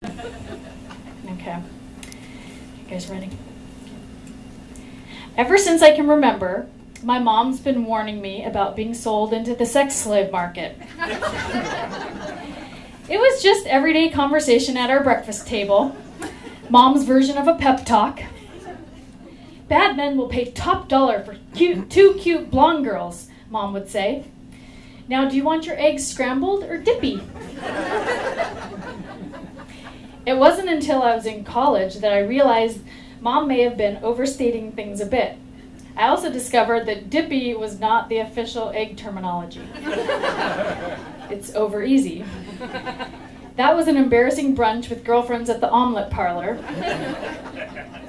Okay. You guys ready? Ever since I can remember, my mom's been warning me about being sold into the sex slave market. It was just everyday conversation at our breakfast table. Mom's version of a pep talk. Bad men will pay top dollar for two cute blonde girls, Mom would say. Now, do you want your eggs scrambled or dippy? It wasn't until I was in college that I realized Mom may have been overstating things a bit. I also discovered that dippy was not the official egg terminology. It's over easy. That was an embarrassing brunch with girlfriends at the omelet parlor,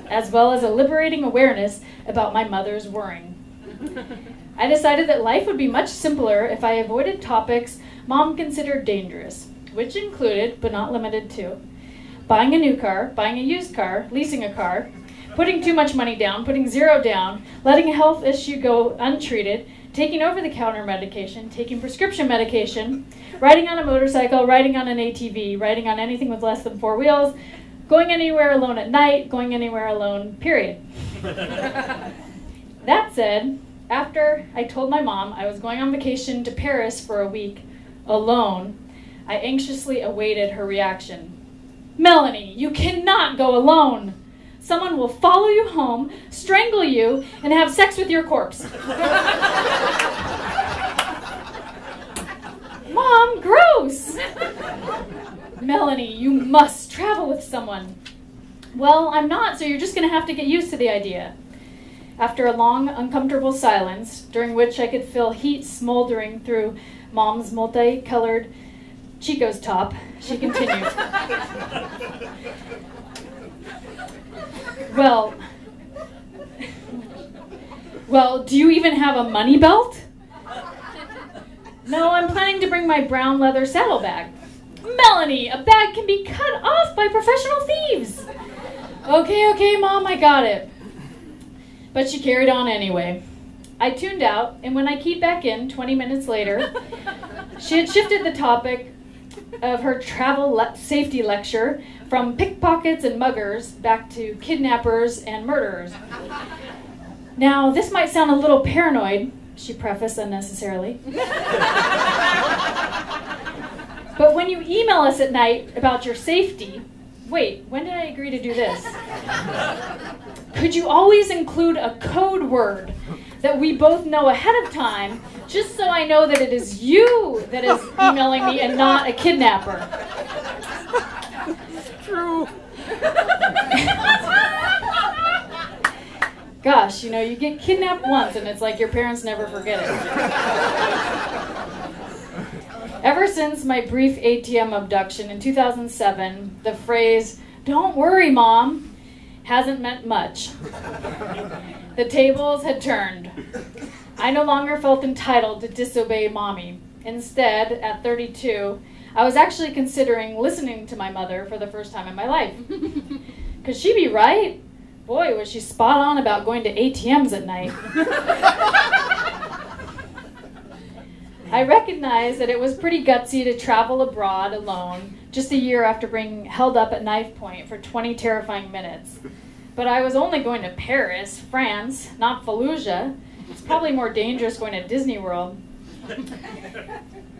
as well as a liberating awareness about my mother's worrying. I decided that life would be much simpler if I avoided topics Mom considered dangerous, which included, but not limited to, buying a new car, buying a used car, leasing a car, putting too much money down, putting zero down, letting a health issue go untreated, taking over-the-counter medication, taking prescription medication, riding on a motorcycle, riding on an ATV, riding on anything with less than 4 wheels, going anywhere alone at night, going anywhere alone, period. That said, after I told my mom I was going on vacation to Paris for a week alone, I anxiously awaited her reaction. Melanie, you cannot go alone. Someone will follow you home, strangle you, and have sex with your corpse. Mom, gross! Melanie, you must travel with someone. Well, I'm not, so you're just going to have to get used to the idea. After a long, uncomfortable silence, during which I could feel heat smoldering through Mom's multicolored Chico's top, she continued. Well, do you even have a money belt? No, I'm planning to bring my brown leather saddlebag. Melanie, a bag can be cut off by professional thieves. Okay, Mom, I got it. But she carried on anyway. I tuned out, and when I keyed back in 20 minutes later, she had shifted the topic of her travel safety lecture from pickpockets and muggers back to kidnappers and murderers. Now, this might sound a little paranoid, she prefaced unnecessarily. But when you email us at night about your safety, wait, when did I agree to do this? Could you always include a code word that we both know ahead of time, just so I know that it is you that is emailing me and not a kidnapper? True. Gosh, you know, you get kidnapped once and it's like your parents never forget it. Ever since my brief ATM abduction in 2007, the phrase, "Don't worry, Mom," hasn't meant much. The tables had turned. I no longer felt entitled to disobey Mommy. Instead, at 32, I was actually considering listening to my mother for the first time in my life. Could she be right? Boy, was she spot on about going to ATMs at night. I recognized that it was pretty gutsy to travel abroad alone just a year after being held up at knife point for 20 terrifying minutes. But I was only going to Paris, France, not Fallujah. It's probably more dangerous going to Disney World.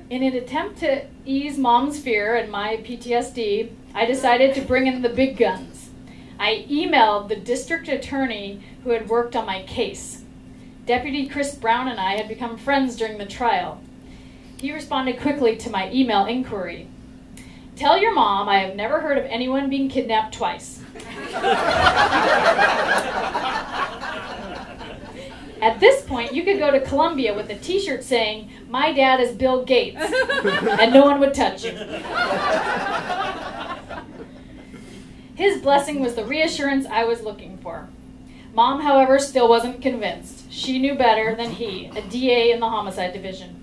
In an attempt to ease Mom's fear and my PTSD, I decided to bring in the big guns. I emailed the district attorney who had worked on my case. Deputy Chris Brown and I had become friends during the trial. He responded quickly to my email inquiry. "Tell your mom I have never heard of anyone being kidnapped twice." At this point, you could go to Columbia with a t-shirt saying, "My dad is Bill Gates," and no one would touch you. His blessing was the reassurance I was looking for. Mom, however, still wasn't convinced. She knew better than he, a DA in the homicide division.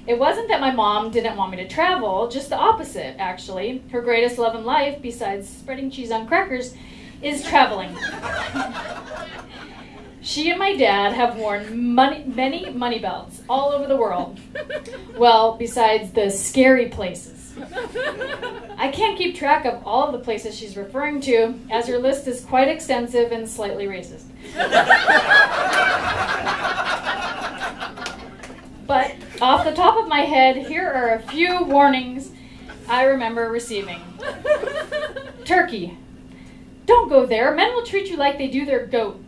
It wasn't that my mom didn't want me to travel, just the opposite, actually. Her greatest love in life, besides spreading cheese on crackers, is traveling. She and my dad have worn many money belts all over the world. Well, besides the scary places. I can't keep track of all of the places she's referring to, as her list is quite extensive and slightly racist. But off the top of my head, here are a few warnings I remember receiving. Turkey. Don't go there. Men will treat you like they do their goat.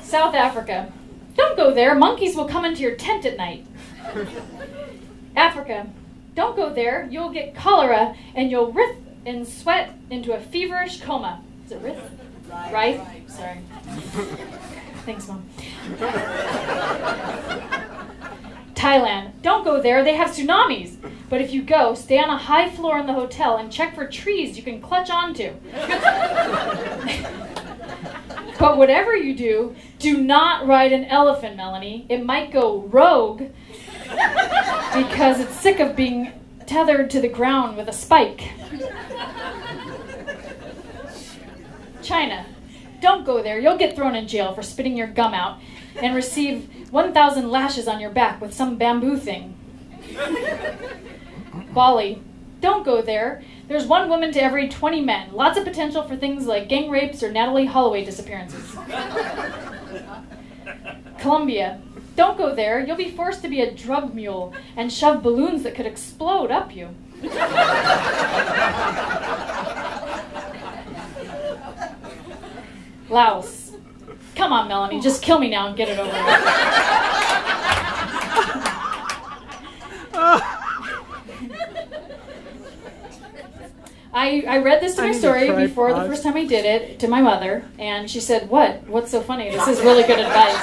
South Africa. Don't go there. Monkeys will come into your tent at night. Africa. Don't go there. You'll get cholera and you'll writhe and sweat into a feverish coma. Is it writhe? Right? Sorry. Thanks, Mom. Thailand. Don't go there. They have tsunamis. But if you go, stay on a high floor in the hotel and check for trees you can clutch onto. But whatever you do, do not ride an elephant, Melanie. It might go rogue because it's sick of being tethered to the ground with a spike. China. Don't go there. You'll get thrown in jail for spitting your gum out and receive 1,000 lashes on your back with some bamboo thing. Bali. Don't go there. There's one woman to every 20 men. Lots of potential for things like gang rapes or Natalie Holloway disappearances. Colombia. Don't go there. You'll be forced to be a drug mule and shove balloons that could explode up you. Laos. Come on, Melanie, just kill me now and get it over with. I read this to my story before the first time I did it to my mother, and she said, "What? What's so funny? This is really good advice."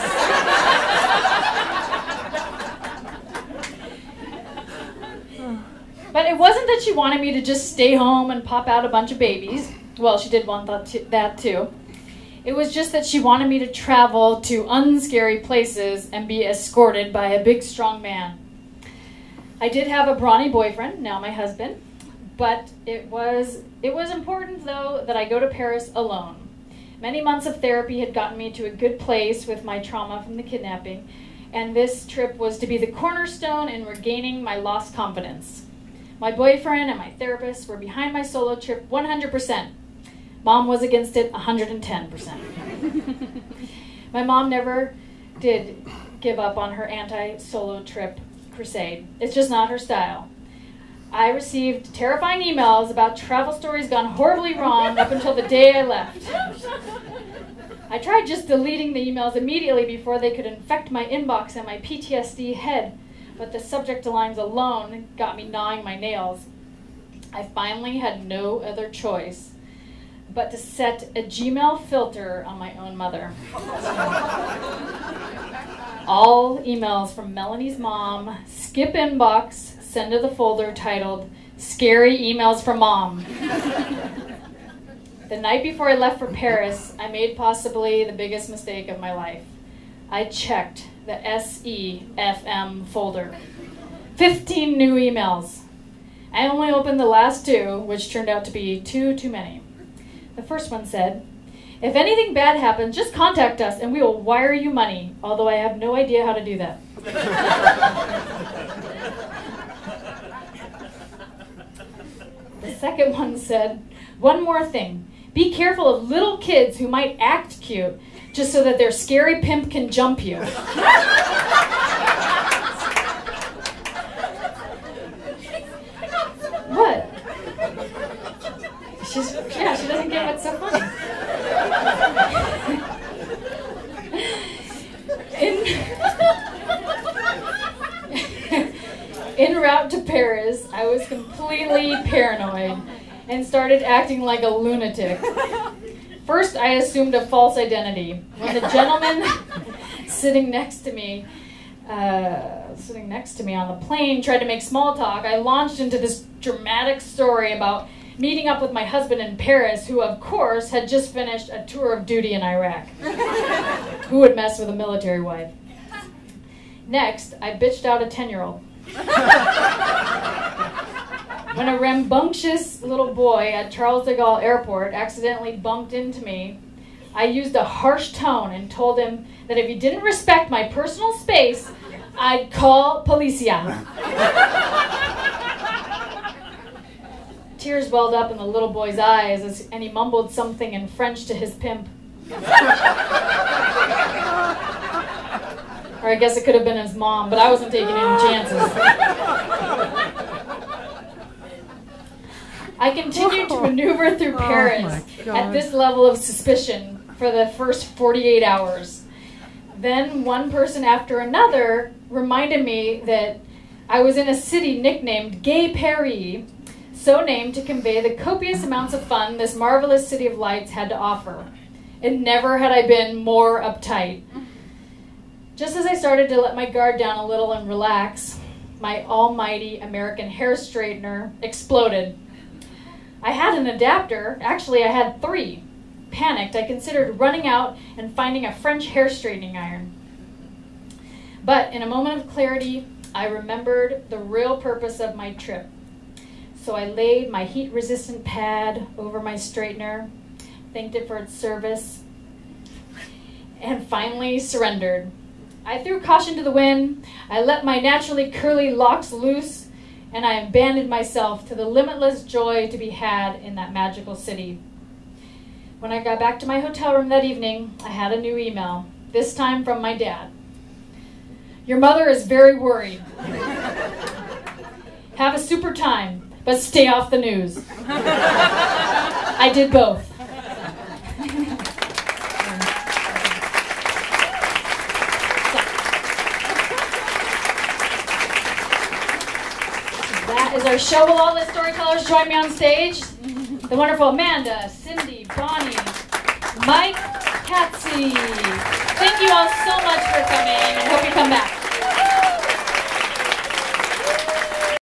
But it wasn't that she wanted me to just stay home and pop out a bunch of babies. Well, she did want that too. It was just that she wanted me to travel to unscary places and be escorted by a big, strong man. I did have a brawny boyfriend, now my husband, but it was important, though, that I go to Paris alone. Many months of therapy had gotten me to a good place with my trauma from the kidnapping, and this trip was to be the cornerstone in regaining my lost confidence. My boyfriend and my therapist were behind my solo trip 100%. Mom was against it 110%. My mom never did give up on her anti-solo trip crusade. It's just not her style. I received terrifying emails about travel stories gone horribly wrong up until the day I left. I tried just deleting the emails immediately before they could infect my inbox and my PTSD head, but the subject lines alone got me gnawing my nails. I finally had no other choice but to set a Gmail filter on my own mother. All emails from Melanie's mom, skip inbox, send to the folder titled Scary Emails from Mom. The night before I left for Paris, I made possibly the biggest mistake of my life. I checked the SEFM folder. 15 new emails. I only opened the last two, which turned out to be too many. The first one said, "If anything bad happens, just contact us and we will wire you money, although I have no idea how to do that." The second one said, "One more thing. Be careful of little kids who might act cute just so that their scary pimp can jump you." What? She doesn't get what's so funny. En route to Paris, I was completely paranoid and started acting like a lunatic. First, I assumed a false identity. When the gentleman sitting next to me on the plane tried to make small talk, I launched into this dramatic story about meeting up with my husband in Paris, who, of course, had just finished a tour of duty in Iraq. Who would mess with a military wife? Next, I bitched out a 10-year-old. When a rambunctious little boy at Charles de Gaulle Airport accidentally bumped into me, I used a harsh tone and told him that if he didn't respect my personal space, I'd call policia. Tears welled up in the little boy's eyes, and he mumbled something in French to his pimp. Or I guess it could have been his mom, but I wasn't taking any chances. I continued to maneuver through Paris at this level of suspicion for the first 48 hours. Then one person after another reminded me that I was in a city nicknamed Gay Paris, so named to convey the copious amounts of fun this marvelous city of lights had to offer. And never had I been more uptight. Just as I started to let my guard down a little and relax, my almighty American hair straightener exploded. I had an adapter. Actually, I had 3. Panicked, I considered running out and finding a French hair straightening iron. But in a moment of clarity, I remembered the real purpose of my trip. So I laid my heat-resistant pad over my straightener, thanked it for its service, and finally surrendered. I threw caution to the wind, I let my naturally curly locks loose, and I abandoned myself to the limitless joy to be had in that magical city. When I got back to my hotel room that evening, I had a new email, this time from my dad. Your mother is very worried. Have a super time, but stay off the news. I did both. That is our show. Will all the storytellers join me on stage? The wonderful Amanda, Cindy, Bonnie, Mike, Patsy. Thank you all so much for coming, and hope you come back.